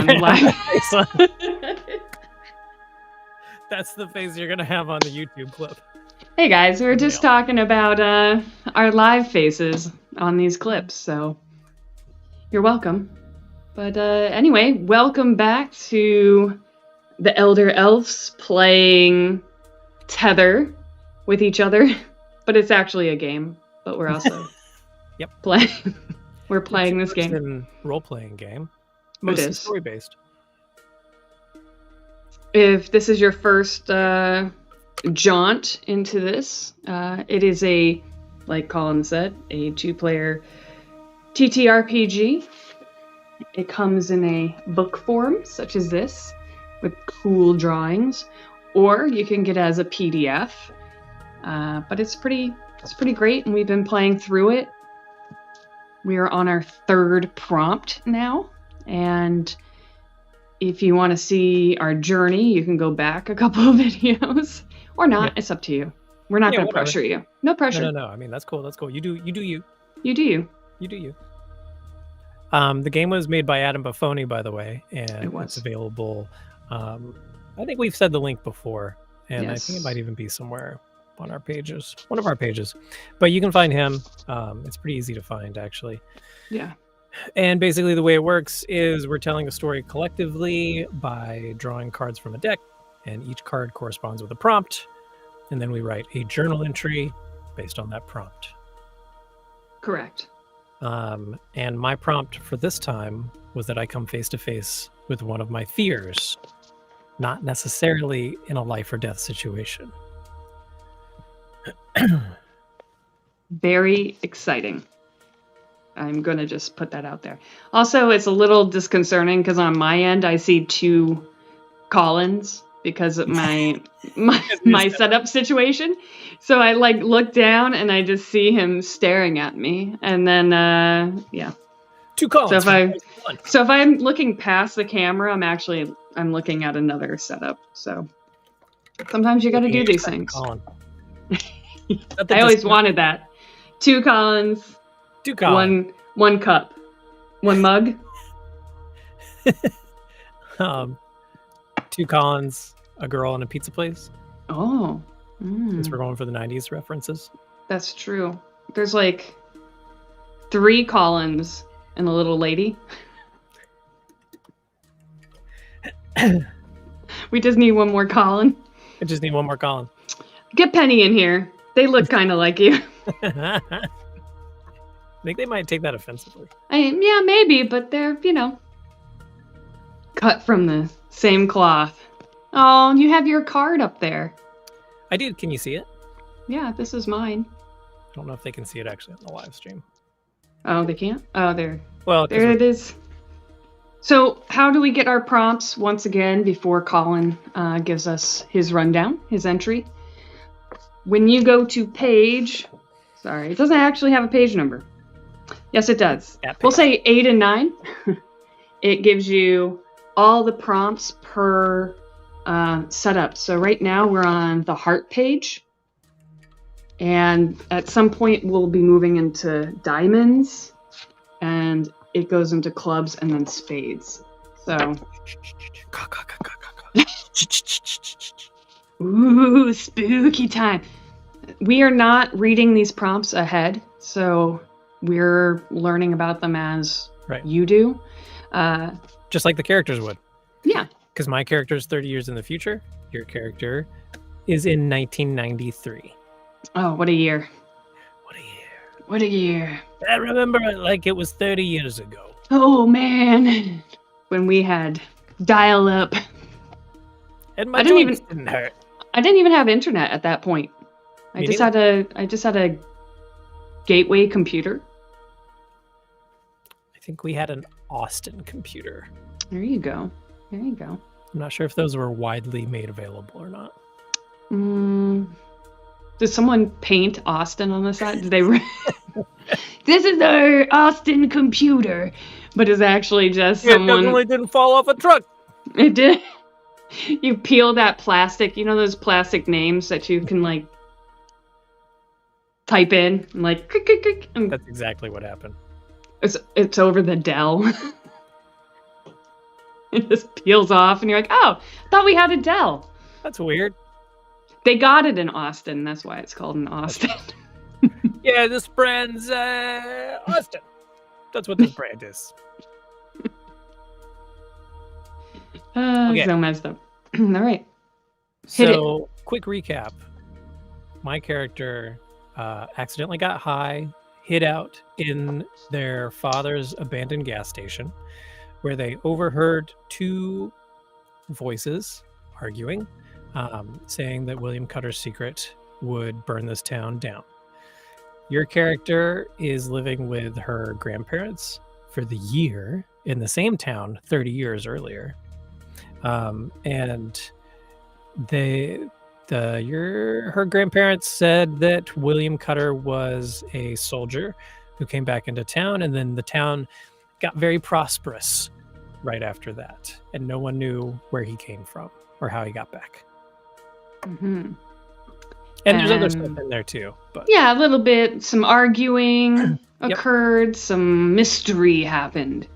on live. That's the face you're gonna have on the YouTube clip. Hey guys, we were just talking about our live faces on these clips, so you're welcome. But anyway, welcome back to the Elder Elves playing Tether with each other. But it's actually a game, but we're also playing. We're playing this game. Role-playing game. Mostly story-based. If this is your first jaunt into this, it is a, like Colin said, a 2-player TTRPG. It comes in a book form, such as this, with cool drawings, or you can get it as a PDF. But it's pretty great, and we've been playing through it. We are on our 3rd prompt now, and if you want to see our journey, you can go back a couple of videos, or not. It's up to you. We're not going to pressure you. No pressure. No. I mean, that's cool. You do you. You do you. You do you. The game was made by Adam Baffoni, by the way, and it's available. I think we've said the link before, and I think it might even be somewhere on our pages, one of our pages. But you can find him. It's pretty easy to find, actually. Yeah. And basically the way it works is we're telling a story collectively by drawing cards from a deck, and each card corresponds with a prompt, and then we write a journal entry based on that prompt. Correct. And my prompt for this time was that I come face to face with one of my fears, not necessarily in a life or death situation. Very exciting. I'm going to just put that out there. Also, it's a little disconcerting because on my end, I see 2 Collins because of my setup situation. So I look down and I just see him staring at me. And then, 2 Collins. So if I'm looking past the camera, I'm looking at another setup. So sometimes you got to do these things. Colin. I always wanted that. 2 Collins. 2 Collins. One cup. 1 mug. 2 Collins, a girl in a pizza place. Oh. Since we're going for the 90s references. That's true. There's 3 Collins and a little lady. We just need 1 more Colin. I just need 1 more Colin. Get Penny in here. They look kind of like you. I think they might take that offensively. Yeah, maybe, but they're, cut from the same cloth. Oh, you have your card up there. I did. Can you see it? Yeah, this is mine. I don't know if they can see it actually on the live stream. Oh, they can't? Oh, there. Well, there it is. So how do we get our prompts once again before Colin gives us his rundown, his entry? When you go to page... Sorry, it doesn't actually have a page number. Yes, it does. We'll say 8 and 9. It gives you all the prompts per setup. So right now we're on the heart page. And at some point we'll be moving into diamonds. And it goes into clubs and then spades. So... Ooh, spooky time. We are not reading these prompts ahead, so we're learning about them as you do. Just like the characters would. Yeah. Because my character is 30 years in the future. Your character is in 1993. Oh, what a year. What a year. I remember it like it was 30 years ago. Oh, man. When we had dial-up. And my joints didn't hurt. I didn't even have internet at that point. I just had a gateway computer. I think we had an Austin computer. There you go. I'm not sure if those were widely made available or not. Did someone paint Austin on the side? Did they? This is our Austin computer, but it's actually just someone. It definitely didn't fall off a truck. It did. You peel that plastic. Those plastic names that you can type in and click, click, click. And that's exactly what happened. It's over the Dell. It just peels off, and you're like, oh, I thought we had a Dell. That's weird. They got it in Austin. That's why it's called in Austin. Yeah, this brand's Austin. That's what this brand is. Okay. So messed up. All right. So, quick recap. My character accidentally got high, hid out in their father's abandoned gas station, where they overheard two voices arguing, saying that William Cutter's secret would burn this town down. Your character is living with her grandparents for the year in the same town 30 years earlier. And her grandparents said that William Cutter was a soldier who came back into town, and then the town got very prosperous right after that, and no one knew where he came from or how he got back. Mm-hmm. And there's other stuff in there too. But yeah, a little bit. Some arguing occurred. Some mystery happened.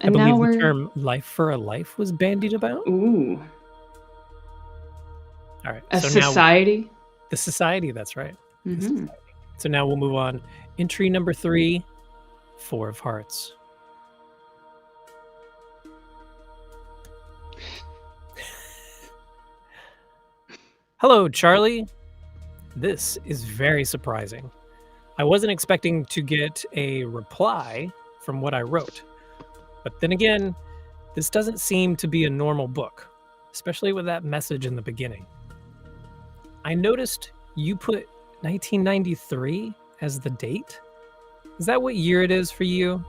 And I believe the term "life for a life" was bandied about. Ooh. All right. A society? The society, that's right. Mm-hmm. Society. So now we'll move on. Entry number 3, 4 of Hearts. Hello, Charlie. This is very surprising. I wasn't expecting to get a reply from what I wrote. But then again, this doesn't seem to be a normal book, especially with that message in the beginning. I noticed you put 1993 as the date. Is that what year it is for you?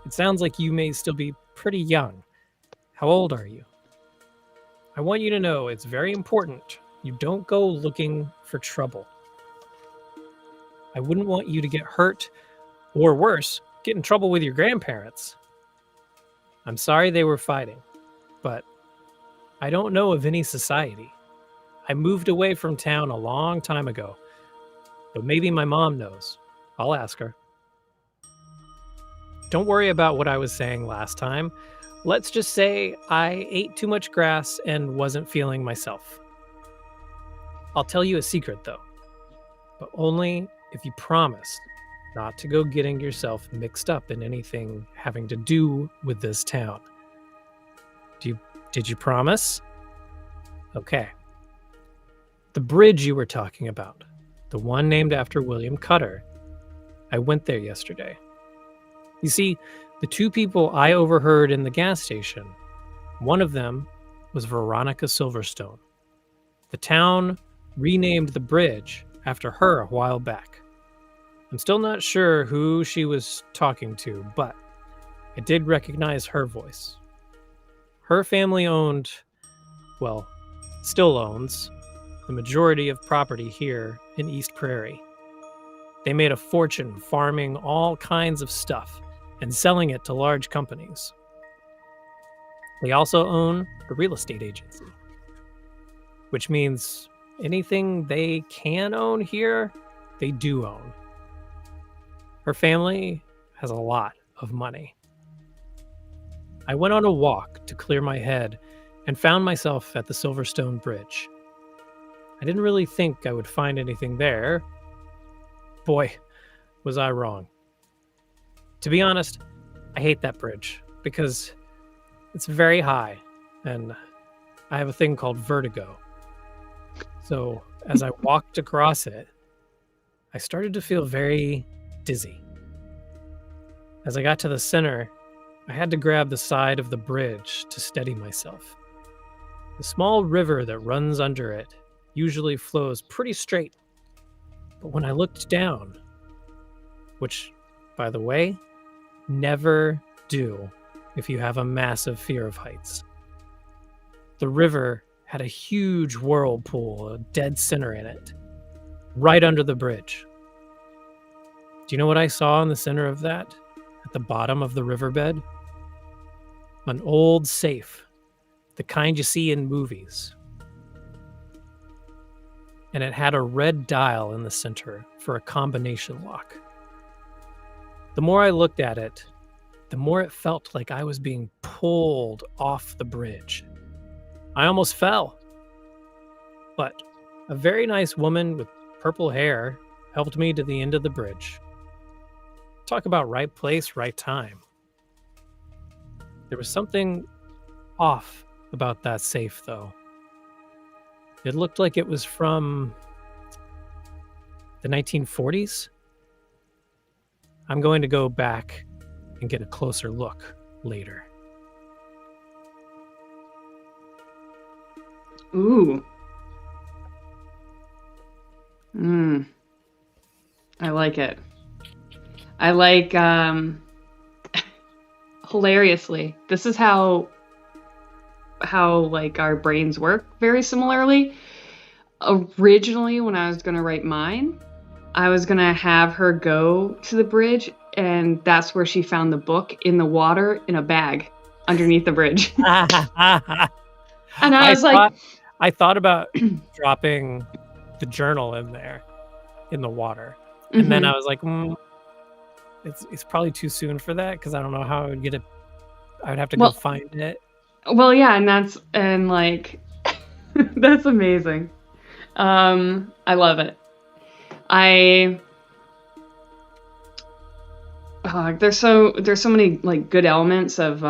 It sounds like you may still be pretty young. How old are you? I want you to know it's very important you don't go looking for trouble. I wouldn't want you to get hurt, or worse, get in trouble with your grandparents. I'm sorry they were fighting, but I don't know of any society. I moved away from town a long time ago, but maybe my mom knows. I'll ask her. Don't worry about what I was saying last time. Let's just say I ate too much grass and wasn't feeling myself. I'll tell you a secret, though, but only if you promise not to go getting yourself mixed up in anything having to do with this town. Did you promise? Okay. The bridge you were talking about, the one named after William Cutter, I went there yesterday. You see, the two people I overheard in the gas station, one of them was Veronica Silverstone. The town renamed the bridge after her a while back. I'm still not sure who she was talking to, but I did recognize her voice. Her family owned, well, still owns, the majority of property here in East Prairie. They made a fortune farming all kinds of stuff and selling it to large companies. They also own a real estate agency, which means anything they can own here, they do own. Her family has a lot of money. I went on a walk to clear my head and found myself at the Silverstone Bridge. I didn't really think I would find anything there. Boy, was I wrong. To be honest, I hate that bridge because it's very high and I have a thing called vertigo. So as I walked across it, I started to feel very dizzy. As I got to the center, I had to grab the side of the bridge to steady myself. The small river that runs under it usually flows pretty straight. But when I looked down, which, by the way, never do if you have a massive fear of heights, the river had a huge whirlpool, a dead center in it, right under the bridge. Do you know what I saw in the center of that, at the bottom of the riverbed? An old safe, the kind you see in movies. And it had a red dial in the center for a combination lock. The more I looked at it, the more it felt like I was being pulled off the bridge. I almost fell. But a very nice woman with purple hair helped me to the end of the bridge. Talk about right place, right time. There was something off about that safe, though. It looked like it was from the 1940s. I'm going to go back and get a closer look later. Ooh. I like it. I like, hilariously, this is how like our brains work very similarly. Originally, when I was going to write mine, I was going to have her go to the bridge, and that's where she found the book in the water in a bag underneath the bridge. And I thought about dropping the journal in there in the water. And then I was like, it's probably too soon for that, because I don't know how I would get it. I would have to go find it. Well, yeah, and that's amazing. I love it. There's so many like good elements of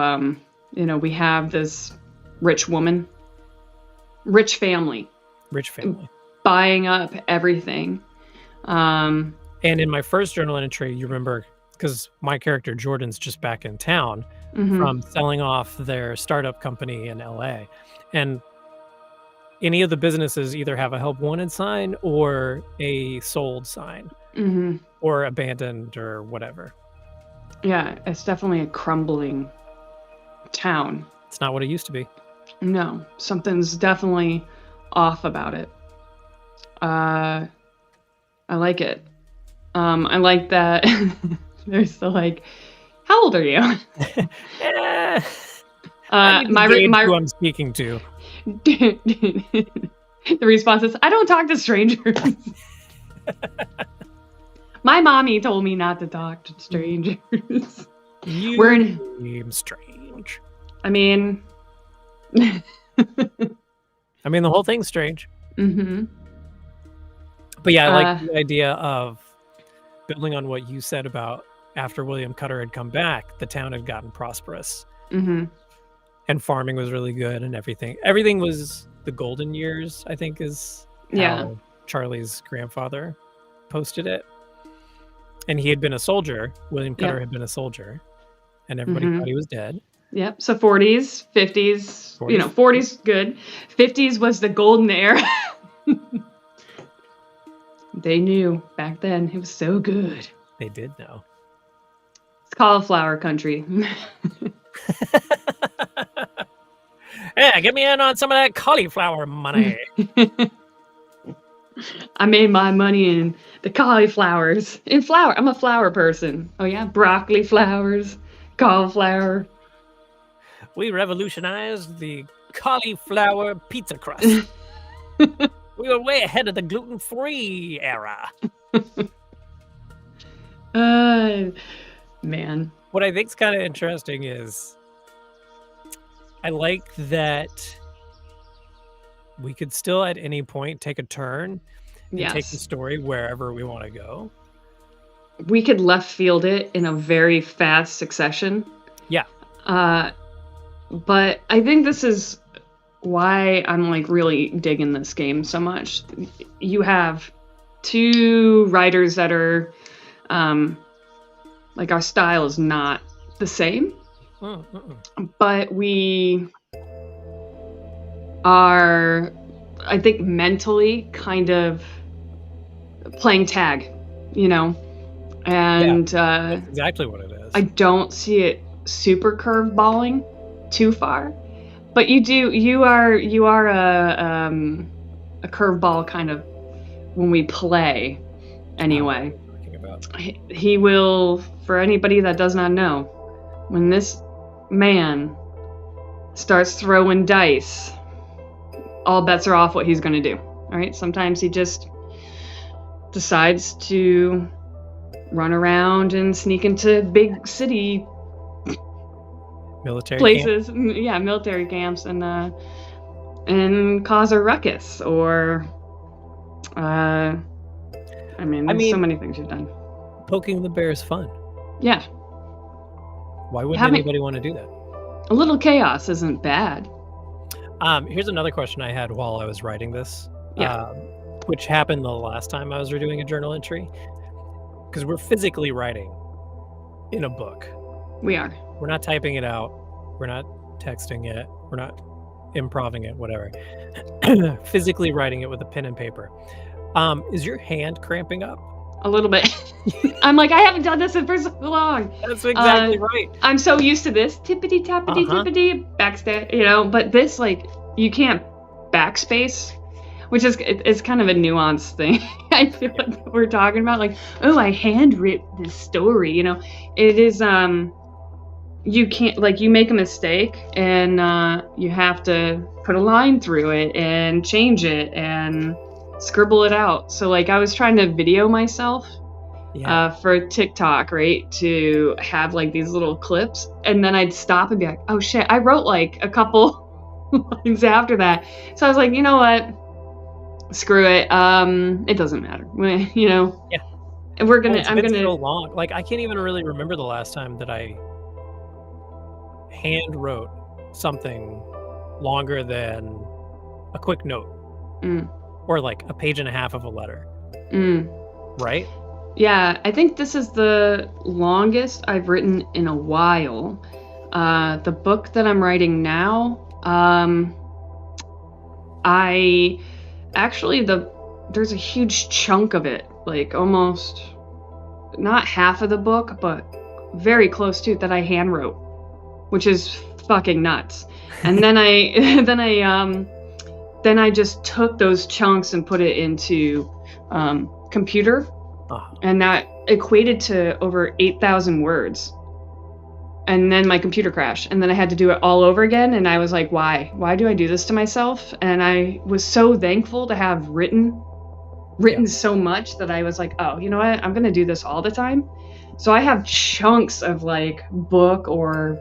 we have this rich family buying up everything. And in my first journal entry, you remember, because my character Jordan's just back in town from selling off their startup company in LA, and any of the businesses either have a help wanted sign or a sold sign, or abandoned or whatever. Yeah, it's definitely a crumbling town. It's not what it used to be. No, something's definitely off about it. I like it. I like that they're still like, how old are you? Who I'm speaking to. The response is, I don't talk to strangers. My mommy told me not to talk to strangers. You seem strange. I mean, the whole thing's strange. But yeah, I like the idea of building on what you said about after William Cutter had come back, the town had gotten prosperous. And farming was really good and everything. Everything was the golden years, I think, is how Charlie's grandfather posted it. And he had been a soldier. William Cutter had been a soldier. And everybody thought he was dead. Yep. So 40s, 50s, 40s good. 50s was the golden era. They knew back then. It was so good. They did know. It's cauliflower country. Yeah, get me in on some of that cauliflower money. I made my money in the cauliflowers. In flour. I'm a flower person. Oh, yeah? Broccoli flowers, cauliflower. We revolutionized the cauliflower pizza crust. We were way ahead of the gluten-free era. Man. What I think's kind of interesting is I like that we could still at any point take a turn and take the story wherever we want to go. We could left field it in a very fast succession. Yeah. But I think this is why I'm like really digging this game so much. You have two writers that are like, our style is not the same, but we are, I think, mentally kind of playing tag, and that's exactly what it is. I don't see it super curveballing too far, but you are a curveball kind of when we play anyway. He will, for anybody that does not know, when this man starts throwing dice, all bets are off what he's going to do. All right. Sometimes he just decides to run around and sneak into big city. military places, camp? Yeah, military camps, and cause a ruckus, or I mean, there's so many things you've done. Poking the bear is fun. Yeah. Why wouldn't anybody want to do that? A little chaos isn't bad. Here's another question I had while I was writing this, Yeah. which happened the last time I was redoing a journal entry, because we're physically writing in a book. We are. We're not typing it out. We're not texting it. We're not improving it, whatever. Physically writing it with a pen and paper. Is your hand cramping up? A little bit. I'm like, I haven't done this for so long. That's exactly right. I'm so used to this tippity tappity tippity backspace, but this, like, you can't backspace, which is it's kind of a nuanced thing. I feel like we're talking about, like, oh, I handwrote this story. It is you can't, like, you make a mistake and you have to put a line through it and change it and scribble it out. So, like, I was trying to video myself for TikTok, right, to have, like, these little clips, and then I'd stop and be like, oh shit, I wrote, like, a couple lines after that. So I was like, you know what, screw it, it doesn't matter, Yeah. And I'm gonna so long. Like, I can't even really remember the last time that I hand wrote something longer than a quick note. Or like a page and a half of a letter. Right? Yeah, I think this is the longest I've written in a while. The book that I'm writing now, there's a huge chunk of it, like almost not half of the book, but very close to it, that I hand wrote, which is fucking nuts. And then I just took those chunks and put it into computer, and that equated to over 8,000 words. And then my computer crashed, and then I had to do it all over again. And I was like, why? Why do I do this to myself? And I was so thankful to have written so much that I was like, oh, you know what? I'm going to do this all the time. So I have chunks of, like, book or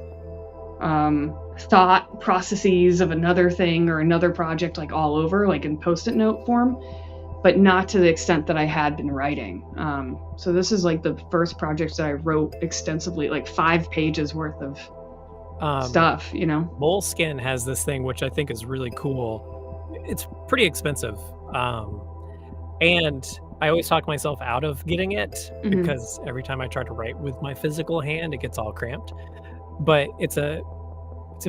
thought processes of another thing or another project, like, all over, like in Post-it note form, but not to the extent that I had been writing. So this is, like, the first project that I wrote extensively, like 5 pages worth of stuff, Moleskine has this thing, which I think is really cool. It's pretty expensive. And I always talk myself out of getting it, because every time I try to write with my physical hand, it gets all cramped. But it's a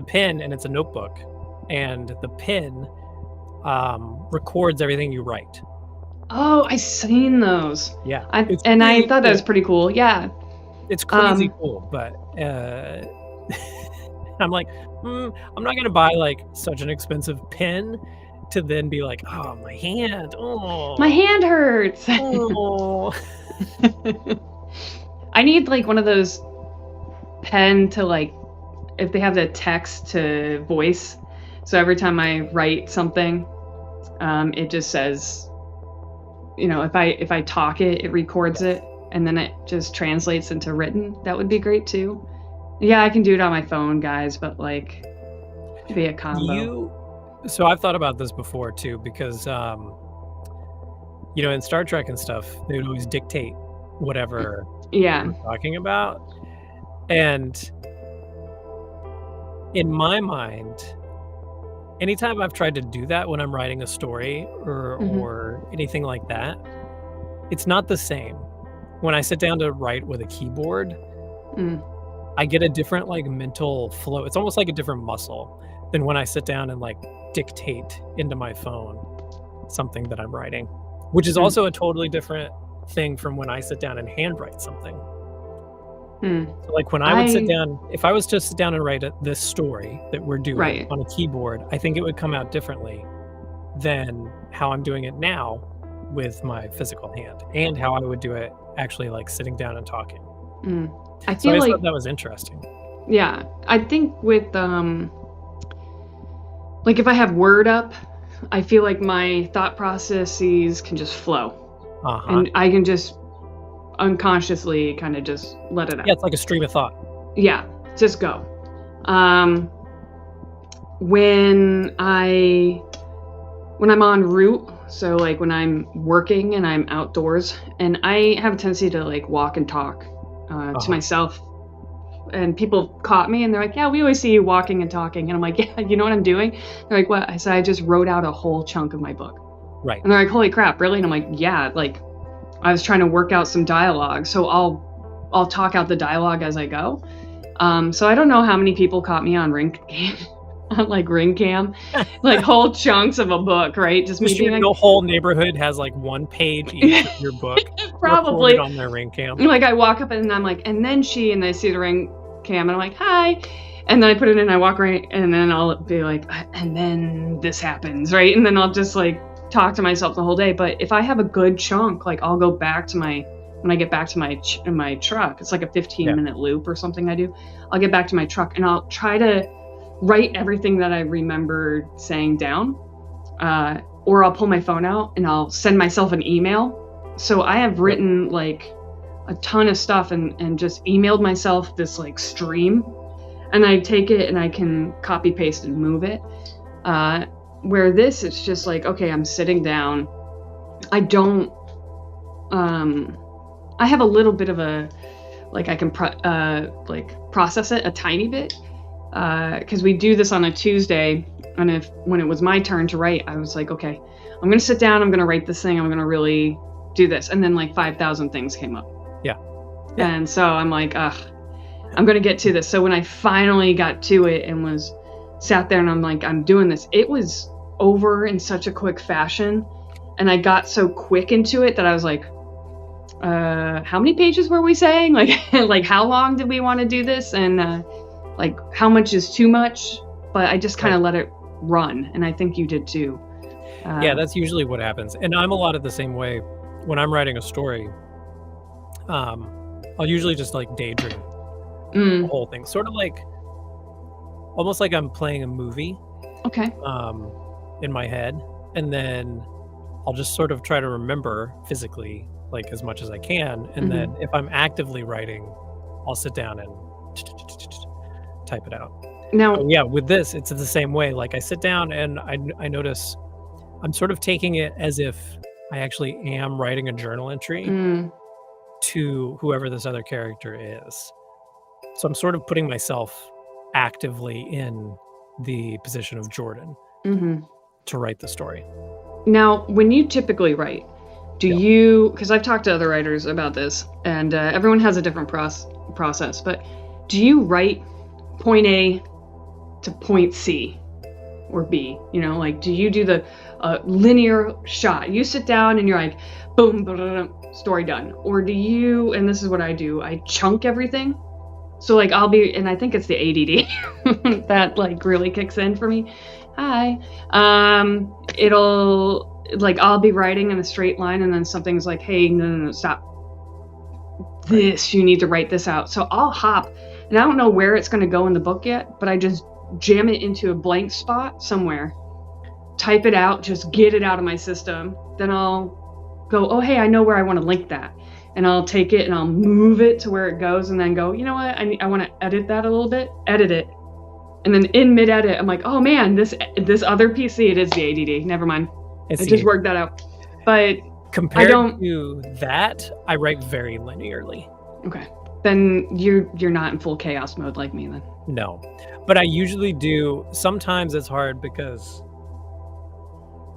pen and it's a notebook, and the pen records everything you write. Oh, I seen those. Yeah, I thought that was pretty cool. Yeah, it's crazy cool. But I'm like, I'm not gonna buy, like, such an expensive pen to then be like, oh, my hand hurts. Oh. I need, like, one of those pen to, like, if they have the text to voice, so every time I write something, it just says, if I talk it records it, and then it just translates into written. That would be great too. Yeah, I can do it on my phone, guys, but, like, be a combo. So I've thought about this before too, because in Star Trek and stuff, they would always dictate whatever we're talking about. And in my mind, anytime I've tried to do that when I'm writing a story or anything like that, it's not the same. When I sit down to write with a keyboard, I get a different, like, mental flow. It's almost like a different muscle than when I sit down and, like, dictate into my phone something that I'm writing, which is also a totally different thing from when I sit down and handwrite something. So, like, when I would sit down, if I was to sit down and write this story that we're doing on a keyboard, I think it would come out differently than how I'm doing it now with my physical hand, and how I would do it actually, like, sitting down and talking. I feel like that was interesting. Yeah, I think with like, if I have Word up, I feel like my thought processes can just flow, and I can just unconsciously kind of just let it out. Yeah, it's like a stream of thought. Yeah, just go. When I'm en route, so like when I'm working and I'm outdoors, and I have a tendency to like walk and talk to myself, and people caught me and they're like, yeah, we always see you walking and talking. And I'm like, yeah, you know what I'm doing? They're like, what? I said, I just wrote out a whole chunk of my book. Right. And they're like, holy crap, really? And I'm like, yeah, like I was trying to work out some dialogue. So I'll talk out the dialogue as I go. So I don't know how many people caught me on ring cam, like whole chunks of a book, right? Just me being like, the whole neighborhood has like one page each of your book probably on their ring cam. Like I walk up and I'm like, and then and I see the ring cam and I'm like, hi. And then I put it in and I walk right, and then I'll be like, and then this happens, right? And then I'll just like talk to myself the whole day. But if I have a good chunk, like I'll go back to when I get back to my truck, it's like a 15-minute loop or something I do. I'll get back to my truck and I'll try to write everything that I remembered saying down, or I'll pull my phone out and I'll send myself an email. So I have written like a ton of stuff and just emailed myself this like stream, and I take it and I can copy paste and move it. Where this, it's just like, okay, I'm sitting down. I don't, I have a little bit of a, like I can process it a tiny bit. Because we do this on a Tuesday, and when it was my turn to write, I was like, okay, I'm gonna sit down, I'm gonna write this thing, I'm gonna really do this, and then like 5,000 things came up. Yeah. And so I'm like, I'm gonna get to this. So when I finally got to it and sat there and I'm like, I'm doing this, it was over in such a quick fashion, and I got so quick into it that I was like, how many pages were we saying? Like how long did we want to do this? And like how much is too much? But I just kind of let it run, and I think you did too. Yeah, that's usually what happens. And I'm a lot of the same way when I'm writing a story. I'll usually just like daydream the whole thing, sort of like almost like I'm playing a movie. Okay. In my head, and then I'll just sort of try to remember physically like as much as I can, and then if I'm actively writing, I'll sit down and type it out. Now, yeah, with this, it's the same way. Like I sit down and I notice I'm sort of taking it as if I actually am writing a journal entry to whoever this other character is. So I'm sort of putting myself actively in the position of Jordan to write the story. Now, when you typically write, do you, because I've talked to other writers about this, and everyone has a different process, but do you write point A to point C or B? You know, like, do you do the linear shot? You sit down and you're like, boom, boom, boom, story done. Or do you, and this is what I do, I chunk everything. So like I'll be, and I think it's the ADD that like really kicks in for me. Hi. It'll, like, I'll be writing in a straight line and then something's like, hey, no, stop. This, you need to write this out. So I'll hop, and I don't know where it's going to go in the book yet, but I just jam it into a blank spot somewhere, type it out, just get it out of my system. Then I'll go, oh, hey, I know where I want to link that. And I'll take it and I'll move it to where it goes, and then go, you know what, I want to edit that a little bit, edit it. And then in mid-edit, I'm like, oh man, this other PC, it is the ADD. Never mind. I just worked that out. But compared to that, I write very linearly. Okay. Then you're not in full chaos mode like me then. No. But I usually do. Sometimes it's hard because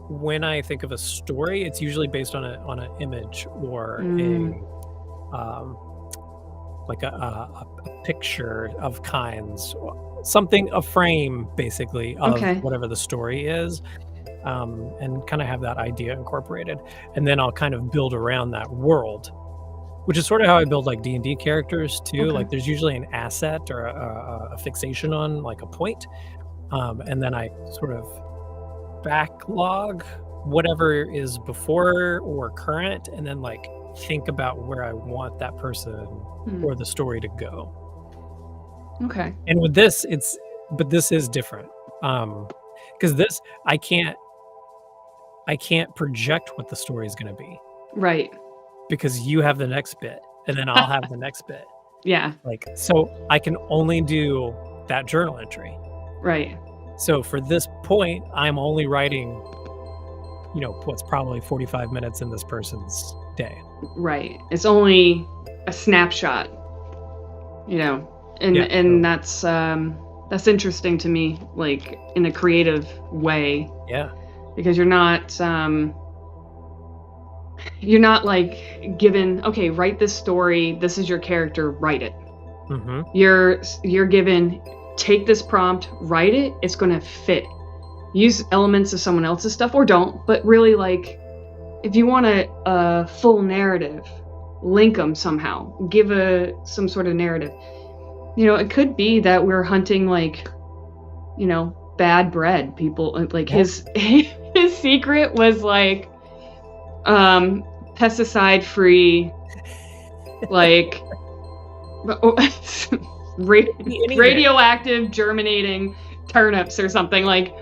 when I think of a story, it's usually based on an image or a picture of kinds, something, a frame basically of whatever the story is, and kind of have that idea incorporated, and then I'll kind of build around that world, which is sort of how I build like D&D characters too. Like there's usually an asset or a fixation on like a point, and then I sort of backlog whatever is before or current, and then like think about where I want that person or the story to go. Okay. And with this, but this is different, because this I can't project what the story is going to be, right? Because you have the next bit, and then I'll have the next bit. Yeah. Like, so I can only do that journal entry. Right. So for this point, I'm only writing, what's probably 45 minutes in this person's day. Right. It's only a snapshot, and that's interesting to me, like in a creative way. Yeah. Because you're not like given, okay, write this story. This is your character. Write it. Mm-hmm. You're given, take this prompt, write it. It's going to fit. Use elements of someone else's stuff or don't. But really, like, if you want a full narrative, link them somehow. Give some sort of narrative. It could be that we're hunting, like, bad bread people. Like his secret was like pesticide free, like radioactive germinating turnips or something, like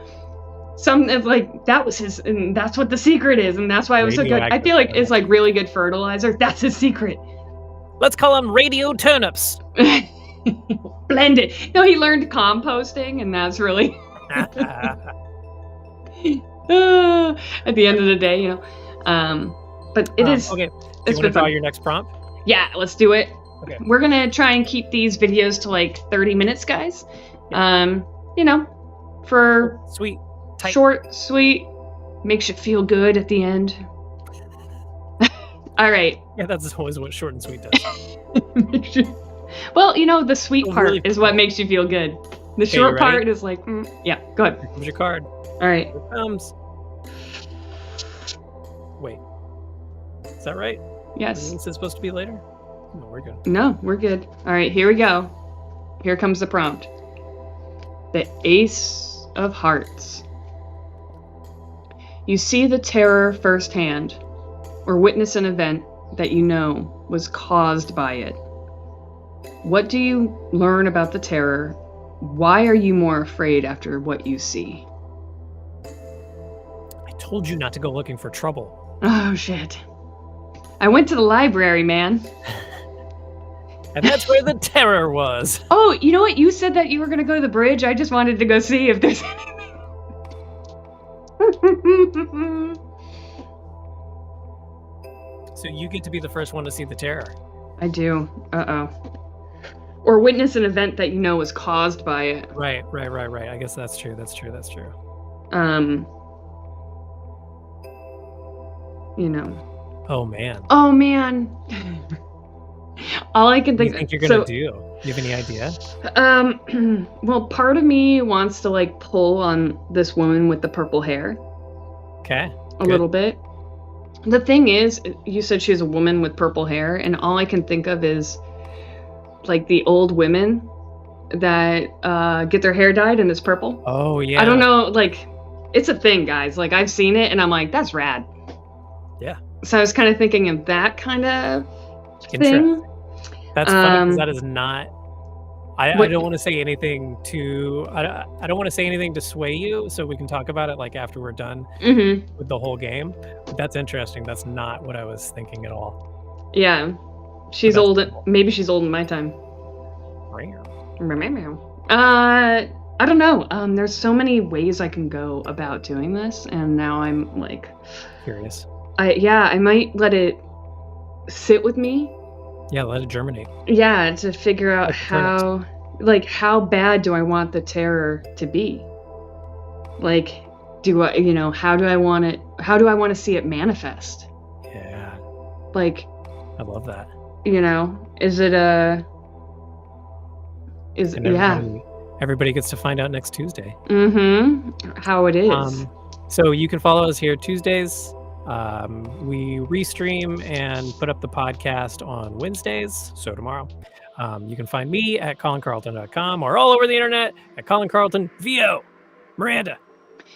that was his, and that's what the secret is, and that's why it was so good. I feel like it's like really good fertilizer. That's his secret. Let's call them radio turnips. Blend it. No, he learned composting, and that's really at the end of the day, but it is okay. Do you want to draw your next prompt? Yeah, let's do it. Okay. We're gonna try and keep these videos to like 30 minutes, guys. Yeah. For sweet, tight. Short, sweet, makes you feel good at the end. All right. Yeah, that's always what short and sweet does. Well, the sweet part really is what makes you feel good. The short part is like, yeah, go ahead. Here comes your card. All right. Here it comes. Wait. Is that right? Yes. Is it supposed to be later? No, we're good. No, we're good. All right, here we go. Here comes the prompt. The Ace of Hearts. You see the terror firsthand, or witness an event that you know was caused by it. What do you learn about the terror? Why are you more afraid after what you see? I told you not to go looking for trouble. Oh, shit. I went to the library, man. And that's where the terror was. Oh, you know what? You said that you were going to go to the bridge. I just wanted to go see if there's anything. So you get to be the first one to see the terror. I do. Uh-oh. Or witness an event that you know was caused by it. Right. I guess that's true. Oh, man. All I can think. What do you think you're gonna do? Do you have any idea? Well, part of me wants to like pull on this woman with the purple hair. Okay. A little bit. The thing is, you said she was a woman with purple hair, and all I can think of is like the old women that get their hair dyed and it's purple. Oh yeah. I don't know, like it's a thing, guys. Like I've seen it and I'm like, that's rad. Yeah. So I was kind of thinking of that kind of thing. That's funny because that is not. I don't want to say anything to. I don't want to say anything to sway you, so we can talk about it like after we're done with the whole game. But that's interesting. That's not what I was thinking at all. Yeah, she's old. Cool. Maybe she's old in my time. I don't know. There's so many ways I can go about doing this, and now I'm like curious. I might let it sit with me. Yeah, let it germinate. Yeah, to figure out how bad do I want the terror to be? Like, do I, how do I want it? How do I want to see it manifest? Yeah. Like, I love that. Is it Everybody gets to find out next Tuesday. How it is. So you can follow us here Tuesdays. We restream and put up the podcast on Wednesdays, so tomorrow. You can find me at colincarlton.com or all over the internet at Colin Carlton VO. Miranda.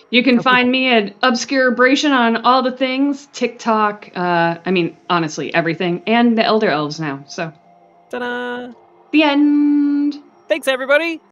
You can find me at Obscurabrasion on all the things, TikTok, honestly, everything, and the Elder Elves now. So, ta-da! The end. Thanks, everybody.